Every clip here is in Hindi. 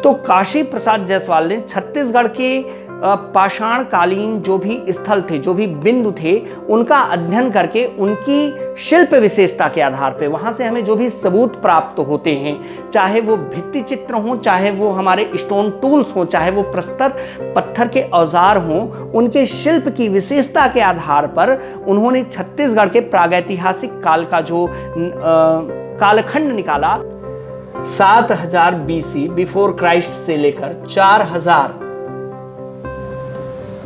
तो काशी प्रसाद जायसवाल ने छत्तीसगढ़ के पाषाण कालीन जो भी स्थल थे, जो भी बिंदु थे, उनका अध्ययन करके उनकी शिल्प विशेषता के आधार पे वहां से हमें जो भी सबूत प्राप्त होते हैं, चाहे वो भित्ति चित्र हों, चाहे वो हमारे स्टोन टूल्स हों, चाहे वो प्रस्तर पत्थर के औजार हों, उनके शिल्प की विशेषता के आधार पर उन्होंने छत्तीसगढ़ के प्रागैतिहासिक काल का जो कालखंड निकाला, 7000 BC बिफोर क्राइस्ट से लेकर 4000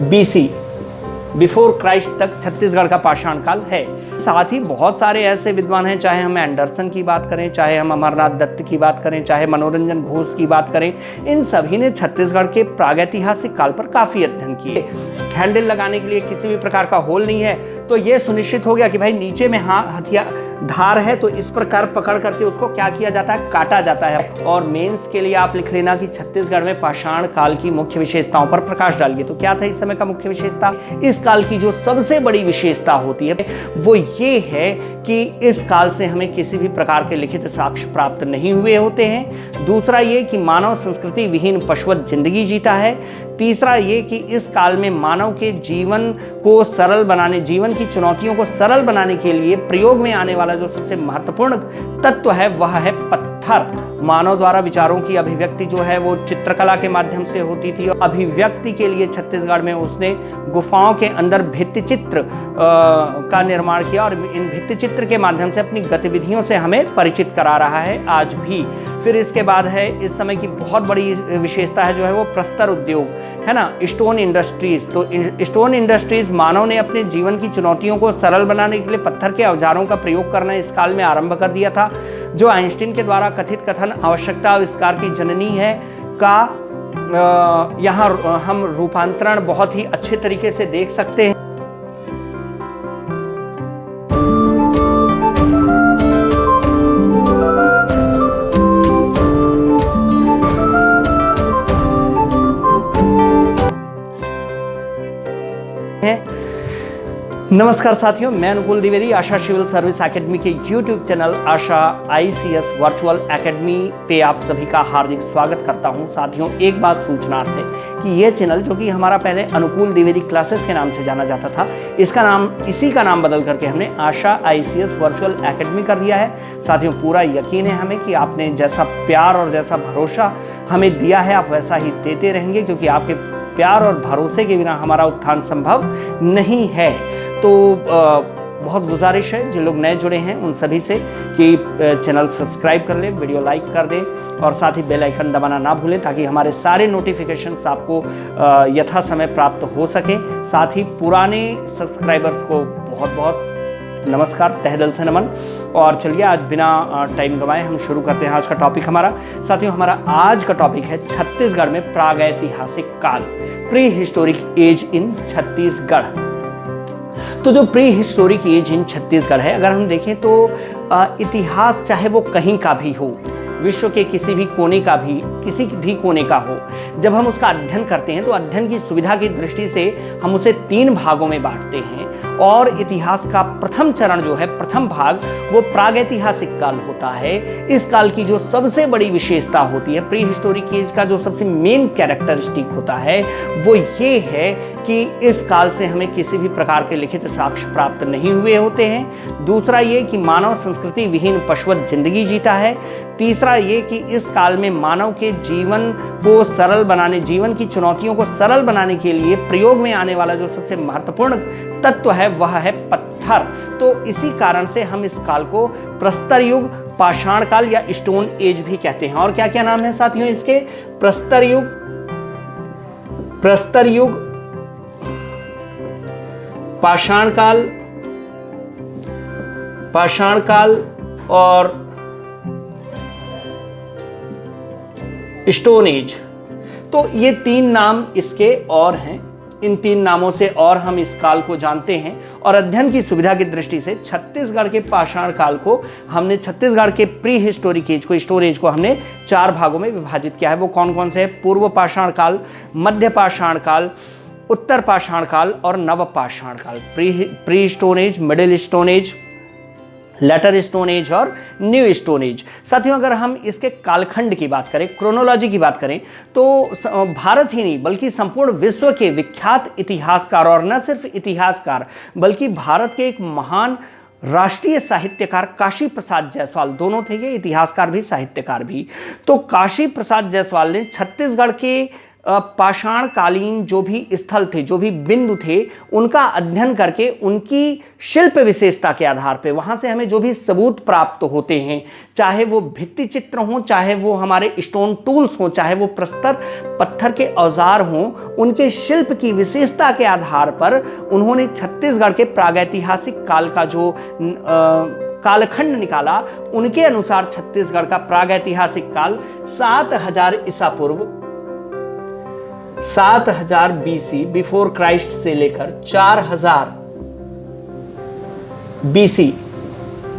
BC बिफोर क्राइस्ट तक छत्तीसगढ़ का पाषाण काल है। साथ ही बहुत सारे ऐसे विद्वान हैं, चाहे हम एंडरसन की बात करें, चाहे हम अमरनाथ दत्त की बात करें, चाहे मनोरंजन घोष की बात करें, इन सभी ने छत्तीसगढ़ के प्रागैतिहासिक काल पर काफी अध्ययन किए। हैंडल लगाने के लिए किसी भी प्रकार का होल नहीं है, तो यह सुनिश्चित हो गया कि भाई नीचे में हथियार धार है, तो इस प्रकार पकड़ करके उसको क्या किया जाता है, काटा जाता है। और मेंस के लिए आप लिख लेना कि छत्तीसगढ़ में पाषाण काल की मुख्य विशेषताओं पर प्रकाश डालिए। तो क्या था इस समय का मुख्य विशेषता? इस काल की जो सबसे बड़ी विशेषता होती है वो ये है कि इस काल से हमें किसी भी प्रकार के लिखित साक्ष्य प्राप्त नहीं हुए होते हैं। दूसरा ये कि मानव संस्कृति विहीन पशुवत जिंदगी जीता है। तीसरा ये कि इस काल में मानव के जीवन को सरल बनाने, जीवन की चुनौतियों को सरल बनाने के लिए प्रयोग में आने वाला जो सबसे महत्वपूर्ण तत्व है वह है पत्थर। मानव द्वारा विचारों की अभिव्यक्ति जो है वो चित्रकला के माध्यम से होती थी। अभिव्यक्ति के लिए छत्तीसगढ़ में उसने गुफाओं के अंदर भित्ति चित्र का निर्माण किया और इन भित्ति चित्र के माध्यम से अपनी गतिविधियों से हमें परिचित करा रहा है आज भी। फिर इसके बाद है इस समय की बहुत बड़ी विशेषता है जो है वो प्रस्तर उद्योग है ना, स्टोन इंडस्ट्रीज। तो स्टोन इंडस्ट्रीज मानव ने अपने जीवन की चुनौतियों को सरल बनाने के लिए पत्थर के औजारों का प्रयोग करना इस काल में आरंभ कर दिया था, जो आइंस्टीन के द्वारा कथित कथन आवश्यकता आविष्कार की जननी है का यहाँ हम रूपांतरण बहुत ही अच्छे तरीके से देख सकते हैं। नमस्कार साथियों, मैं अनुकूल द्विवेदी आशा सिविल सर्विस एकेडमी के YouTube चैनल आशा ICS वर्चुअल एकेडमी पे आप सभी का हार्दिक स्वागत करता हूं। साथियों, एक बात सूचनार्थ है कि यह चैनल जो कि हमारा पहले अनुकूल द्विवेदी क्लासेस के नाम से जाना जाता था, इसका नाम इसी का नाम बदल करके हमने आशा ICS वर्चुअल एकेडमी कर दिया है। साथियों, पूरा यकीन है हमें कि आपने जैसा प्यार और जैसा भरोसा हमें दिया है आप वैसा ही देते रहेंगे, क्योंकि आपके प्यार और भरोसे के बिना हमारा उत्थान संभव नहीं है। तो बहुत गुजारिश है जिन लोग नए जुड़े हैं उन सभी से कि चैनल सब्सक्राइब कर लें, वीडियो लाइक कर दें और साथ ही बेल आइकन दबाना ना भूलें, ताकि हमारे सारे नोटिफिकेशंस आपको यथा समय प्राप्त हो सके। साथ ही पुराने सब्सक्राइबर्स को बहुत बहुत नमस्कार, तहे दिल से नमन। और चलिए आज बिना टाइम गंवाए हम शुरू करते हैं आज का टॉपिक हमारा। साथियों, हमारा आज का टॉपिक है छत्तीसगढ़ में प्रागैतिहासिक काल, prehistoric age in Chhattisgarh. तो जो prehistoric age in Chhattisgarh है, अगर हम देखें तो इतिहास चाहे वो कहीं का भी हो, विश्व के किसी भी कोने का भी, किसी भी कोने का हो, जब हम उसका अध्ययन करते हैं तो अध्ययन की सुविधा की दृष्टि से हम उसे 3 भागों में बांटते हैं। और इतिहास का प्रथम चरण जो है, प्रथम भाग, वो प्रागैतिहासिक काल होता है। इस काल की जो सबसे बड़ी विशेषता होती है, प्री हिस्टोरिक एज का जो सबसे मेन कैरेक्टरिस्टिक होता है वो ये है कि इस काल से हमें किसी भी प्रकार के लिखित साक्ष्य प्राप्त नहीं हुए होते हैं। दूसरा ये कि मानव संस्कृति विहीन पशुवत जिंदगी जीता है। तीसरा ये कि इस काल में मानव के जीवन को सरल बनाने, जीवन की चुनौतियों को सरल बनाने के लिए प्रयोग में आने वाला जो सबसे महत्वपूर्ण तत्व है वह है पत्थर। तो इसी कारण से हम इस काल को प्रस्तर युग, पाषाण काल या स्टोन एज भी कहते हैं। और क्या क्या नाम है साथियों इसके? प्रस्तर युग, पाषाण काल और स्टोन एज। तो ये 3 नाम इसके और हैं। इन 3 नामों से और हम इस काल को जानते हैं। और अध्ययन की सुविधा की दृष्टि से छत्तीसगढ़ के पाषाण काल को हमने, छत्तीसगढ़ के प्री हिस्टोरिक एज को, स्टोन एज को हमने 4 भागों में विभाजित किया है। वो कौन कौन से? पूर्व पाषाण काल, मध्य पाषाण काल, उत्तर पाषाण काल और नव पाषाण काल। Pre stone age, middle stone age, later stone age और न्यू स्टोन एज। साथियों, अगर हम इसके कालखंड की बात करें, क्रोनोलॉजी की बात करें, तो भारत ही नहीं बल्कि संपूर्ण विश्व के विख्यात इतिहासकार, और न सिर्फ इतिहासकार बल्कि भारत के एक महान राष्ट्रीय साहित्यकार काशी प्रसाद जायसवाल, दोनों थे ये, इतिहासकार भी साहित्यकार भी। तो काशी प्रसाद जायसवाल ने छत्तीसगढ़ के पाषाण कालीन जो भी स्थल थे, जो भी बिंदु थे, उनका अध्ययन करके उनकी शिल्प विशेषता के आधार पे वहाँ से हमें जो भी सबूत प्राप्त होते हैं, चाहे वो भित्ति चित्र हों, चाहे वो हमारे स्टोन टूल्स हों, चाहे वो प्रस्तर पत्थर के औजार हों, उनके शिल्प की विशेषता के आधार पर उन्होंने छत्तीसगढ़ के प्रागैतिहासिक काल का जो कालखंड निकाला। उनके अनुसार छत्तीसगढ़ का प्रागैतिहासिक काल 7000 ईसा पूर्व, 7000 BC बिफोर क्राइस्ट से लेकर 4000 BC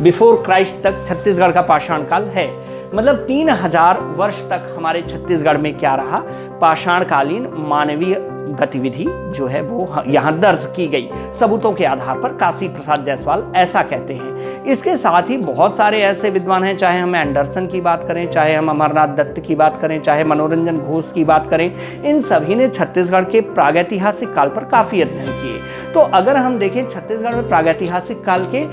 बिफोर क्राइस्ट तक छत्तीसगढ़ का पाषाण काल है। मतलब 3000 वर्ष तक हमारे छत्तीसगढ़ में क्या रहा, पाषाणकालीन मानवीय गतिविधि जो है वो यहाँ दर्ज की गई सबूतों के आधार पर। काशी प्रसाद जायसवाल ऐसा कहते हैं। इसके साथ ही बहुत सारे ऐसे विद्वान हैं, चाहे हम एंडरसन की बात करें, चाहे हम अमरनाथ दत्त की बात करें, चाहे मनोरंजन घोष की बात करें, इन सभी ने छत्तीसगढ़ के प्रागैतिहासिक काल पर काफ़ी अध्ययन किए। तो अगर हम देखें छत्तीसगढ़ में प्रागैतिहासिक काल के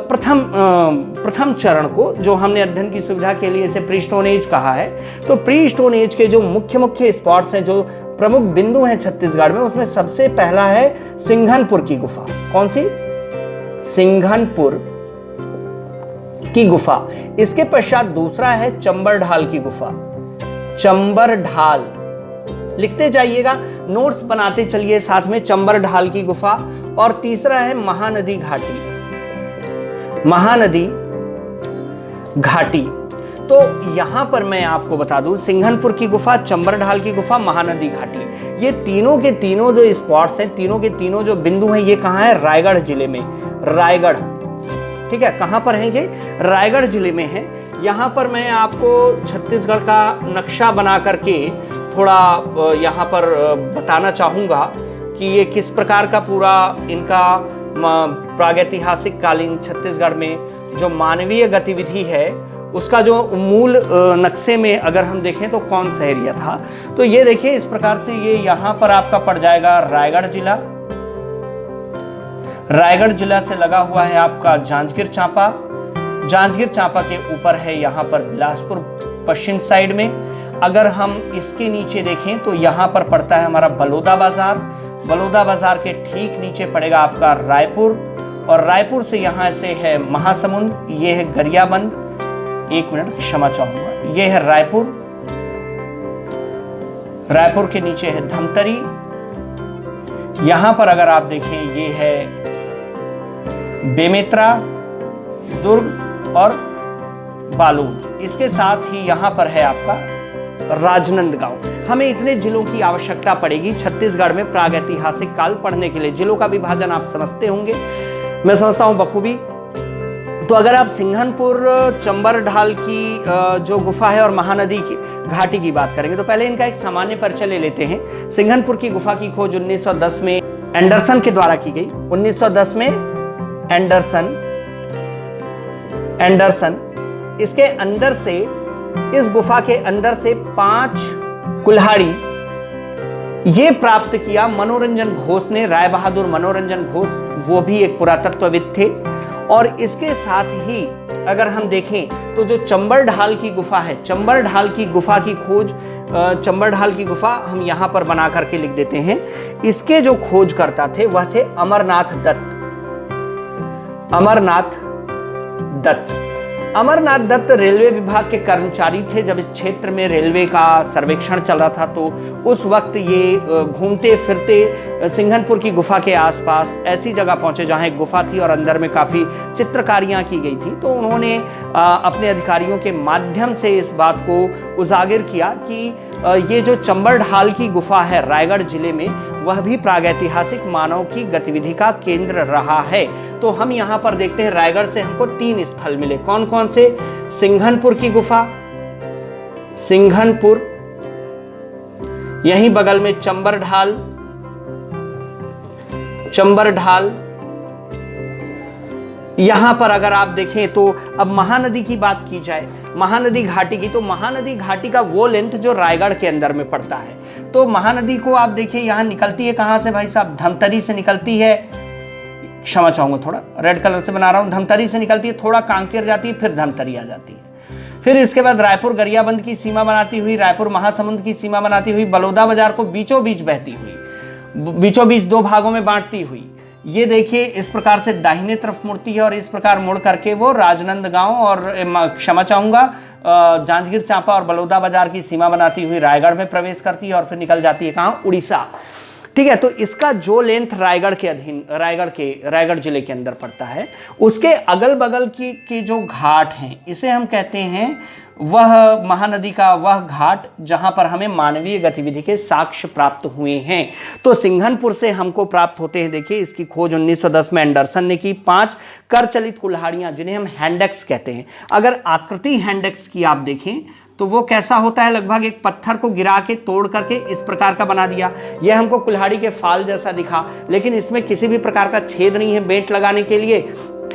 प्रथम चरण को, जो हमने अध्ययन की सुविधा के लिए इसे प्री स्टोन एज कहा है, तो प्री स्टोन एज के जो मुख्य स्पॉट्स हैं, जो प्रमुख बिंदु हैं छत्तीसगढ़ में, उसमें सबसे पहला है सिंघनपुर की गुफा। कौन सी? सिंघनपुर की गुफा। इसके पश्चात दूसरा है चंबरढाल की गुफा। चंबरढाल लिखते जाइएगा, नोट्स बनाते चलिए साथ में, चंबरढाल की गुफा। और तीसरा है महानदी घाटी। महानदी घाटी। तो यहां पर मैं आपको बता दूं, सिंघनपुर की गुफा, चंबरढाल की गुफा, महानदी घाटी, ये तीनों के तीनों जो स्पॉट्स हैं, तीनों के तीनों जो बिंदु हैं, ये कहां है? रायगढ़ जिले में। रायगढ़, ठीक है, कहां पर है ये? रायगढ़ जिले में है। यहां पर मैं आपको छत्तीसगढ़ का नक्शा बना करके थोड़ा यहाँ पर बताना चाहूँगा कि ये किस प्रकार का पूरा इनका प्रागैतिहासिक कालीन छत्तीसगढ़ में जो मानवीय गतिविधि है उसका जो मूल नक्शे में अगर हम देखें तो कौन सा एरिया था। तो ये देखिए इस प्रकार से ये यहाँ पर आपका पड़ जाएगा रायगढ़ जिला। रायगढ़ जिला से लगा हुआ है आपका जांजगीर चांपा। जांजगीर चांपा के ऊपर है यहाँ पर बिलासपुर पश्चिम साइड में। अगर हम इसके नीचे देखें तो यहाँ पर पड़ता है हमारा बलौदा बाजार। बलौदा बाजार के ठीक नीचे पड़ेगा आपका रायपुर, और रायपुर से यहाँ से है महासमुंद, ये है गरियाबंद, एक मिनट क्षमा चाहूंगा, ये है रायपुर। रायपुर के नीचे है धमतरी। यहां पर अगर आप देखें ये है बेमेतरा, दुर्ग और बालोद। इसके साथ ही यहां पर है आपका राजनांदगांव। हमें इतने जिलों की आवश्यकता पड़ेगी छत्तीसगढ़ में प्रागैतिहासिक काल पढ़ने के लिए। जिलों का विभाजन आप समझते होंगे, मैं समझता हूं बखूबी। तो अगर आप सिंघनपुर, चंबरढाल की जो गुफा है और महानदी की घाटी की बात करेंगे तो पहले इनका एक सामान्य परिचय ले लेते हैं। सिंघनपुर की गुफा की खोज 1910 में एंडरसन के द्वारा की गई। 1910 में एंडरसन इसके अंदर से, इस गुफा के अंदर से 5 कुल्हाड़ी ये प्राप्त किया मनोरंजन घोष ने, राय बहादुर मनोरंजन घोष, वो भी एक पुरातत्वविद थे। और इसके साथ ही अगर हम देखें तो जो चंबरढाल की गुफा है, चंबरढाल की गुफा की खोज, चंबरढाल की गुफा हम यहां पर बना करके लिख देते हैं। इसके जो खोजकर्ता थे वह थे अमरनाथ दत्त। अमरनाथ दत्त रेलवे विभाग के कर्मचारी थे। जब इस क्षेत्र में रेलवे का सर्वेक्षण चल रहा था तो उस वक्त ये घूमते फिरते सिंघनपुर की गुफा के आसपास ऐसी जगह पहुंचे जहां एक गुफा थी और अंदर में काफ़ी चित्रकारियां की गई थी। तो उन्होंने अपने अधिकारियों के माध्यम से इस बात को उजागर किया कि ये जो चंबरढाल की गुफा है रायगढ़ जिले में, वह भी प्रागैतिहासिक मानव की गतिविधि का केंद्र रहा है। तो हम यहाँ पर देखते हैं रायगढ़ से हमको 3 स्थल मिले। कौन कौन से? सिंघनपुर की गुफा, सिंघनपुर, यहीं बगल में चंबरढाल, यहाँ पर अगर आप देखें तो अब महानदी की बात की जाए, महानदी घाटी की, तो महानदी घाटी का वो लेंथ जो रायगढ़ के अंदर में पड़ता है। तो महानदी को आप देखिए यहाँ निकलती है कहाँ से भाई साहब, धमतरी से निकलती है, क्षमा चाहूंगा थोड़ा रेड कलर से बना रहा हूँ, धमतरी से निकलती है, थोड़ा कांकेर जाती है, फिर धमतरी आ जाती है। फिर इसके बाद रायपुर गरियाबंद की सीमा बनाती हुई, रायपुर महासमुंद की सीमा बनाती हुई, बलौदा बाजार को बीचों बीच बहती हुई, बीचों बीच दो भागों में बांटती हुई, ये देखिए इस प्रकार से दाहिने तरफ मुड़ती है और इस प्रकार मुड़ करके वो राजनांदगांव और क्षमा चाहूंगा जांजगीर चांपा और बलौदा बाजार की सीमा बनाती हुई रायगढ़ में प्रवेश करती है और फिर निकल जाती है कहाँ, उड़ीसा। ठीक है, तो इसका जो लेंथ रायगढ़ के अधीन, रायगढ़ जिले के अंदर पड़ता है, उसके अगल बगल की जो घाट हैं इसे हम कहते हैं वह महानदी का वह घाट जहां पर हमें मानवीय गतिविधि के साक्ष्य प्राप्त हुए हैं। तो सिंघनपुर से हमको प्राप्त होते हैं, देखिए इसकी खोज 1910 में एंडरसन ने की, 5 कर चलित कुल्हाड़ियां जिन्हें हम हैंडेक्स कहते हैं। अगर आकृति हैंडेक्स की आप देखें तो वो कैसा होता है, लगभग एक पत्थर को गिरा के तोड़ करके इस प्रकार का बना दिया। यह हमको कुल्हाड़ी के फाल जैसा दिखा, लेकिन इसमें किसी भी प्रकार का छेद नहीं है, बेंट लगाने के लिए,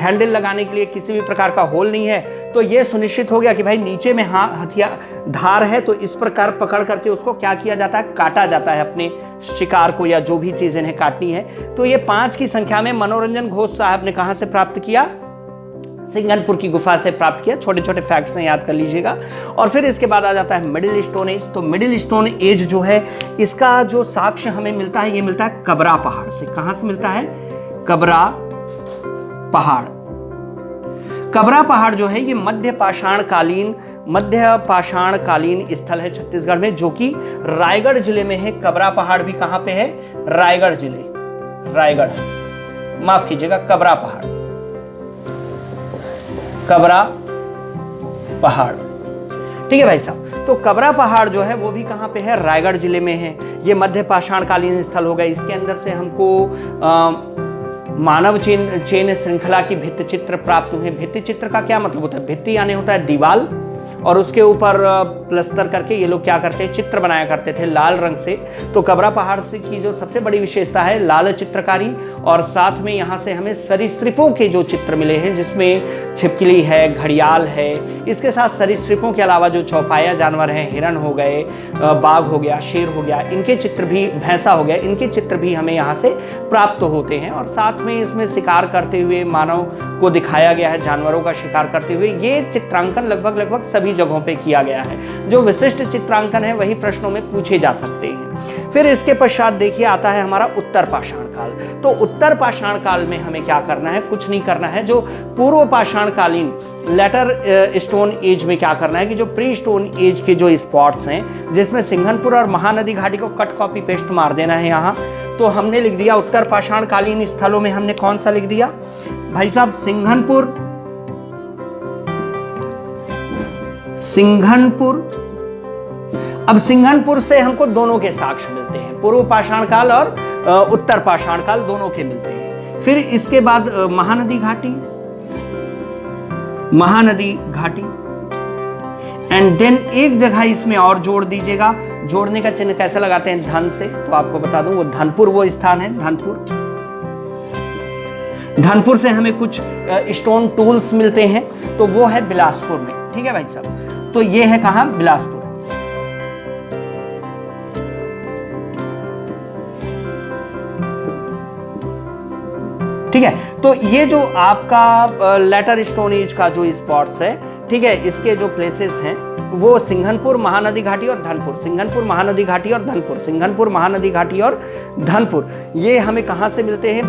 हैंडल लगाने के लिए किसी भी प्रकार का होल नहीं है। तो ये सुनिश्चित हो गया कि भाई नीचे में हथियार धार है, तो इस प्रकार पकड़ करके उसको क्या किया जाता है, काटा जाता है अपने शिकार को या जो भी चीजें इन्हें काटनी है। तो ये 5 की संख्या में मनोरंजन घोष साहब ने कहां से प्राप्त किया, सिंघनपुर की गुफा से प्राप्त किया। छोटे छोटे फैक्ट्स हैं, याद कर लीजिएगा। और फिर इसके बाद आ जाता है मिडिल स्टोन एज। तो मिडिल स्टोन एज जो है इसका जो साक्ष्य हमें मिलता है, ये मिलता है कबरा पहाड़ से। कहां से मिलता है, कबरा पहाड़। कबरा पहाड़ जो है ये मध्य पाषाण कालीन स्थल है छत्तीसगढ़ में, जो कि रायगढ़ जिले में है। कबरा पहाड़ भी कहां पे है, रायगढ़ जिले, रायगढ़ माफ कीजिएगा, कबरा पहाड़, कबरा पहाड़। ठीक है भाई साहब, तो कबरा पहाड़ जो है वो भी कहां पे है, रायगढ़ जिले में है। ये मध्य पाषाण कालीन स्थल हो गए। इसके अंदर से हमको मानव चेन श्रृंखला की भित्ति चित्र प्राप्त हुए। भित्ति चित्र का क्या मतलब होता है, भित्ति यानी होता है दीवाल, और उसके ऊपर प्लस्तर करके ये लोग क्या करते हैं, चित्र बनाया करते थे लाल रंग से। तो कबरा पहाड़ से की जो सबसे बड़ी विशेषता है लाल चित्रकारी, और साथ में यहाँ से हमें सरीसृपों के जो चित्र मिले हैं, जिसमें छिपकली है, घड़ियाल है। इसके साथ सरीसृपों के अलावा जो चौपाया जानवर हैं, हिरण हो गए, बाघ हो गया, शेर हो गया, इनके चित्र भी, भैंसा हो गया, इनके चित्र भी हमें यहाँ से प्राप्त होते हैं। और साथ में इसमें शिकार करते हुए मानव को दिखाया गया है, जानवरों का शिकार करते हुए। ये चित्रांकन लगभग सभी जगहों पे किया गया है। जो विशिष्ट चित्रांकन है वही प्रश्नों में पूछे जा सकते हैं। फिर इसके पश्चात देखिए आता है हमारा उत्तर पाषाण काल। तो उत्तर पाषाण काल में हमें क्या करना है, कुछ नहीं करना है। जो पूर्व पाषाण कालीन लेटर स्टोन एज में क्या करना है कि जो प्री स्टोन एज के जो स्पॉट्स हैं, जिसमें सिंघनपुर और महानदी घाटी को कट कॉपी पेस्ट मार देना है यहाँ। तो हमने लिख दिया उत्तर पाषाण कालीन स्थलों में हमने कौन सा लिख दिया भाई साहब, सिंघनपुर। अब सिंघनपुर से हमको दोनों के साक्ष्य मिलते हैं, पूर्व पाषाण काल और उत्तर पाषाण काल दोनों के मिलते हैं। फिर इसके बाद महानदी घाटी एंड देन एक जगह इसमें और जोड़ दीजिएगा। जोड़ने का चिन्ह कैसे लगाते हैं, धन से। तो आपको बता दूं वो धनपुर वो स्थान है, धनपुर से हमें कुछ स्टोन टूल्स मिलते हैं, तो वो है बिलासपुर में। ठीक है भाई साहब, तो ये है कहां, बिलासपुर। ठीक है, तो ये जो आपका लेटर स्टोन एज का जो स्पॉट्स है, ठीक है, इसके जो प्लेसेस हैं वो सिंघनपुर, महानदी घाटी और धनपुर, सिंघनपुर, महानदी घाटी और धनपुर, सिंघनपुर, महानदी घाटी और धनपुर, ये हमें कहाँ से मिलते हैं।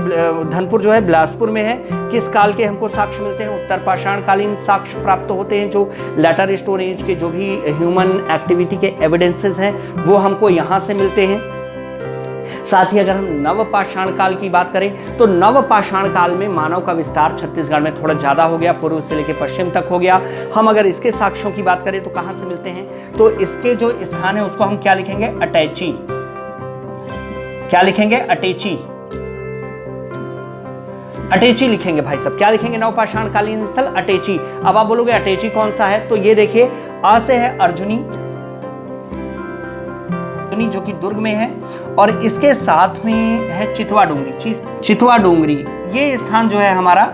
धनपुर जो है बिलासपुर में है। किस काल के हमको साक्ष्य मिलते हैं, उत्तर पाषाण कालीन साक्ष्य प्राप्त होते हैं। जो लेटर स्टोन एज के जो भी ह्यूमन एक्टिविटी के एविडेंसेस हैं वो हमको यहाँ से मिलते हैं। साथ ही अगर हम नव पाषाण काल की बात करें तो नव पाषाण काल में मानव का विस्तार छत्तीसगढ़ में थोड़ा ज्यादा हो गया, पूर्व से लेकर पश्चिम तक हो गया। हम अगर इसके साक्ष्यों की बात करें तो कहां से मिलते हैं, तो इसके जो स्थान है उसको हम क्या लिखेंगे, अटैची। क्या लिखेंगे, अटैची, अटैची लिखेंगे भाई साहब। क्या लिखेंगे, नव पाषाण कालीन स्थल अटैची। अब आप बोलोगे अटैची कौन सा है, तो ये देखिए आ से है अर्जुनी, जो कि दुर्ग में है, और इसके साथ में है चितवा डोंगरी। चितवा डोंगरी ये स्थान जो है हमारा,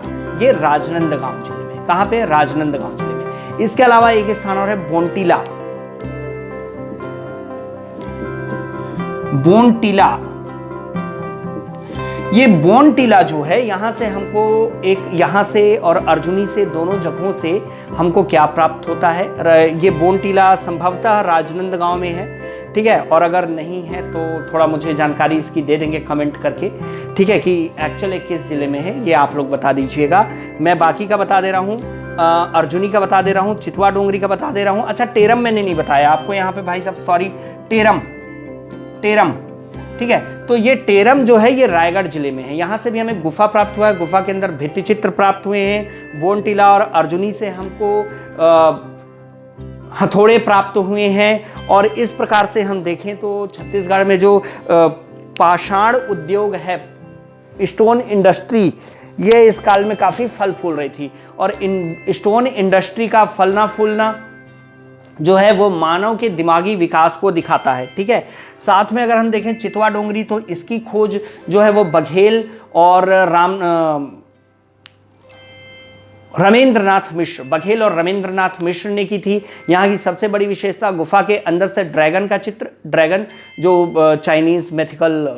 ये राजनांदगांव जिले में। कहां पे? राजनांदगांव जिले में। इसके अलावा एक स्थान और है बोनटीला। बोनटीला, ये बोनटीला जो है यहां से हमको यहां से और अर्जुनी से दोनों जगहों से हमको क्या प्राप्त होता है? ये बोनटीला संभवतः राजनांदगांव में है, ठीक है। और अगर नहीं है तो थोड़ा मुझे जानकारी इसकी दे देंगे कमेंट करके, ठीक है, कि एक्चुअली किस जिले में है ये आप लोग बता दीजिएगा। मैं बाकी का बता दे रहा हूँ, अर्जुनी का बता दे रहा हूँ, चितवा डोंगरी का बता दे रहा हूँ। अच्छा, टेरम मैंने नहीं बताया आपको यहाँ पे भाई साहब, सॉरी, टेरम, ठीक है। तो ये टेरम जो है ये रायगढ़ जिले में है। यहाँ से भी हमें गुफा प्राप्त हुआ है, गुफा के अंदर भित्ति चित्र प्राप्त हुए हैं। बोनटीला और अर्जुनी से हमको हथौड़े प्राप्त हुए हैं। और इस प्रकार से हम देखें तो छत्तीसगढ़ में जो पाषाण उद्योग है, स्टोन इंडस्ट्री, ये इस काल में काफ़ी फल फूल रही थी। और स्टोन इंडस्ट्री का फलना फूलना जो है वो मानव के दिमागी विकास को दिखाता है, ठीक है। साथ में अगर हम देखें चितवा डोंगरी, तो इसकी खोज जो है वो बघेल और रमेंद्रनाथ मिश्र, बघेल और रमेंद्रनाथ मिश्र ने की थी। यहाँ की सबसे बड़ी विशेषता गुफा के अंदर से ड्रैगन का चित्र, ड्रैगन जो चाइनीज मैथिकल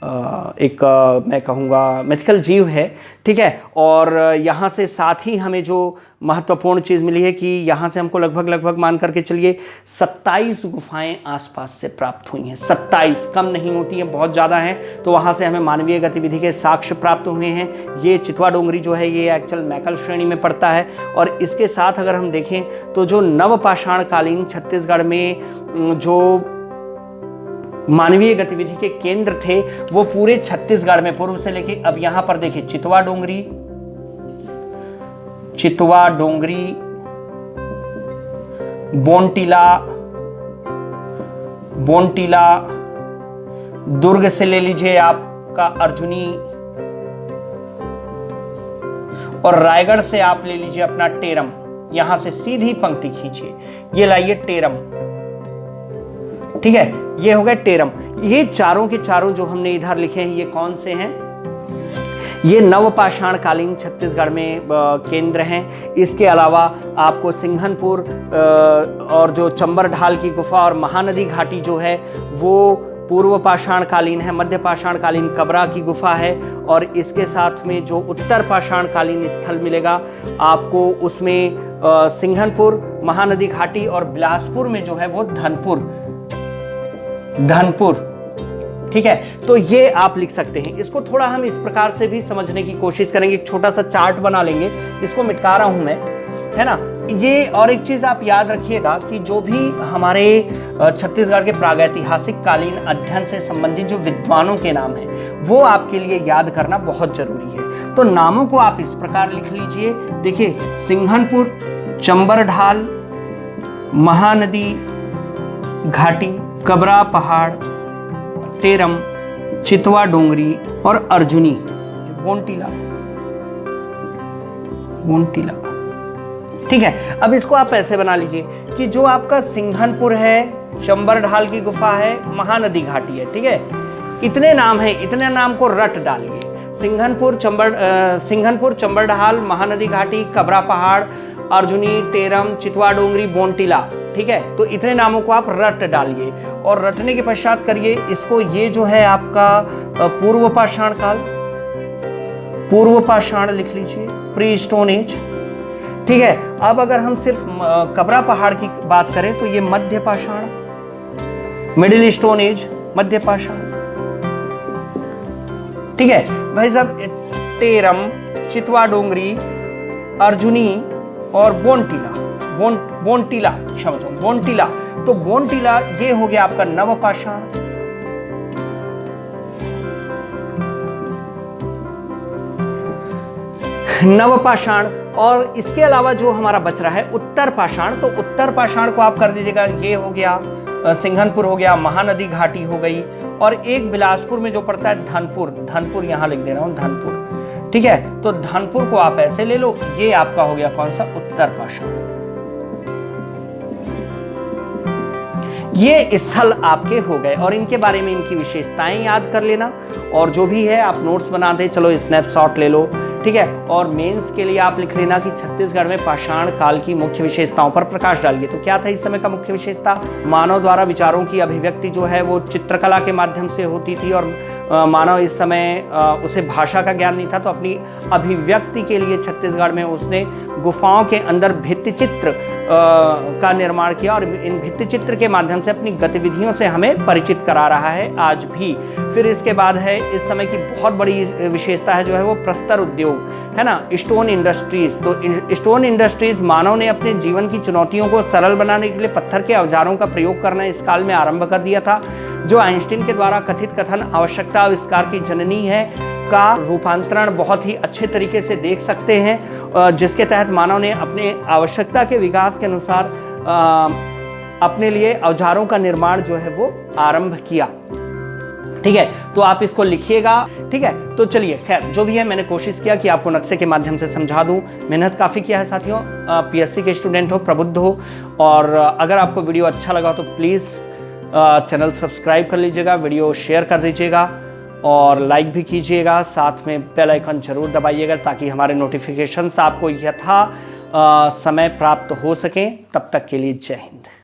मैं कहूँगा मैथिकल जीव है, ठीक है। और यहाँ से साथ ही हमें जो महत्वपूर्ण चीज़ मिली है कि यहाँ से हमको लगभग मान करके चलिए 27 गुफाएं आसपास से प्राप्त हुई हैं। 27, कम नहीं होती हैं, बहुत ज़्यादा हैं। तो वहाँ से हमें मानवीय गतिविधि के साक्ष्य प्राप्त हुए हैं। ये चितवा डोंगरी जो है ये एक्चुअल मैकल श्रेणी में पड़ता है। और इसके साथ अगर हम देखें तो जो नवपाषाण कालीन छत्तीसगढ़ में जो मानवीय गतिविधि के केंद्र थे वो पूरे छत्तीसगढ़ में पूर्व से लेके अब यहां पर देखिए चितवा डोंगरी, बोनटीला, दुर्ग से ले लीजिए आपका अर्जुनी, और रायगढ़ से आप ले लीजिए अपना टेरम। यहां से सीधी पंक्ति खींचिए, ये लाइए टेरम, ठीक है। ये हो गए टेरम। ये चारों के चारों जो हमने इधर लिखे हैं ये कौन से हैं? ये नवपाषाण कालीन छत्तीसगढ़ में केंद्र हैं। इसके अलावा आपको सिंघनपुर और जो चंबर ढाल की गुफा और महानदी घाटी जो है वो पूर्व पाषाण कालीन है। मध्य पाषाण कालीन कबरा की गुफा है। और इसके साथ में जो उत्तर पाषाण कालीन स्थल मिलेगा आपको उसमें सिंघनपुर, महानदी घाटी और बिलासपुर में जो है वो धनपुर, ठीक है। तो ये आप लिख सकते हैं। इसको थोड़ा हम इस प्रकार से भी समझने की कोशिश करेंगे। एक छोटा सा चार्ट बना लेंगे, इसको मिटा रहा हूं मैं, है ना। ये और एक चीज आप याद रखिएगा कि जो भी हमारे छत्तीसगढ़ के प्रागैतिहासिक कालीन अध्ययन से संबंधित जो विद्वानों के नाम हैं वो आपके लिए याद करना बहुत जरूरी है। तो नामों को आप इस प्रकार लिख लीजिए। देखिए, सिंघनपुर, चंबर ढाल, महानदी घाटी, कबरा पहाड़, टेरम, चितवा डोंगरी और अर्जुनी, बोनटीला, ठीक है। अब इसको आप ऐसे बना लीजिए कि जो आपका सिंघनपुर है, चंबर ढाल की गुफा है, महानदी घाटी है, ठीक है। इतने नाम हैं, इतने नाम को रट डालिए। सिंघनपुर, चंबर ढाल, महानदी घाटी, कबरा पहाड़, अर्जुनी, टेरम, चितवा डोंगरी, बोनटीला, ठीक है। तो इतने नामों को आप रट डालिए और रटने के पश्चात करिए इसको। ये जो है आपका पूर्व पाषाण काल, पूर्व पाषाण लिख लीजिए, प्री स्टोन एज, ठीक है। अब अगर हम सिर्फ कबरा पहाड़ की बात करें तो ये मध्य पाषाण, मिडिल स्टोन एज, मध्य पाषाण, ठीक है भाई साहब। टेरम, चितवा डोंगरी, अर्जुनी और बोनटीला, तो बोनटीला ये हो गया आपका नवपाषाण। और इसके अलावा जो हमारा बच रहा है उत्तर पाषाण, तो उत्तर पाषाण को आप कर दीजिएगा। ये हो गया सिंघनपुर, हो गया महानदी घाटी हो गई, और एक बिलासपुर में जो पड़ता है धनपुर यहां लिख दे रहा हूं, धनपुर, ठीक है। तो धनपुर को आप ऐसे ले लो, ये आपका हो गया कौन सा? उत्तर पाषाण। ये स्थल आपके हो गए और इनके बारे में इनकी विशेषताएं याद कर लेना, और जो भी है आप नोट्स बना दे, चलो स्नैपशॉट ले लो, ठीक है। और मेंस के लिए आप लिख लेना कि छत्तीसगढ़ में पाषाण काल की मुख्य विशेषताओं पर प्रकाश डालिए। तो क्या था इस समय का मुख्य विशेषता? मानव द्वारा विचारों की अभिव्यक्ति जो है वो चित्रकला के माध्यम से होती थी, और मानव इस समय उसे भाषा का ज्ञान नहीं था, तो अपनी अभिव्यक्ति के लिए छत्तीसगढ़ में उसने गुफाओं के अंदर भित्तिचित्र का निर्माण किया, और इन भित्तिचित्र के माध्यम से अपनी गतिविधियों से हमें परिचित करा रहा है आज भी। फिर इसके बाद है इस समय की बहुत बड़ी विशेषता है जो है वो प्रस्तर उद्योग है ना, स्टोन इंडस्ट्रीज। तो स्टोन इंडस्ट्रीज मानव ने अपने जीवन की चुनौतियों को सरल बनाने के लिए पत्थर के औजारों का प्रयोग करना इस काल में आरंभ कर दिया था, जो आइंस्टीन के द्वारा कथित कथन आवश्यकता आविष्कार की जननी है का रूपांतरण बहुत ही अच्छे तरीके से देख सकते हैं, जिसके तहत मानव ने अपने आवश्यकता के विकास के अनुसार अपने लिए औजारों का निर्माण जो है वो आरंभ किया। ठीक है, तो आप इसको लिखिएगा। ठीक है, तो चलिए खैर जो भी है मैंने कोशिश किया कि आपको नक्शे के माध्यम से समझा दूं। मेहनत काफ़ी किया है साथियों। पीएससी के स्टूडेंट हो, प्रबुद्ध हो, और अगर आपको वीडियो अच्छा लगा तो प्लीज़ चैनल सब्सक्राइब कर लीजिएगा, वीडियो शेयर कर दीजिएगा और लाइक भी कीजिएगा। साथ में बेल आइकन जरूर दबाइएगा ताकि हमारे नोटिफिकेशंस आपको यथा समय प्राप्त हो सकें। तब तक के लिए जय हिंद।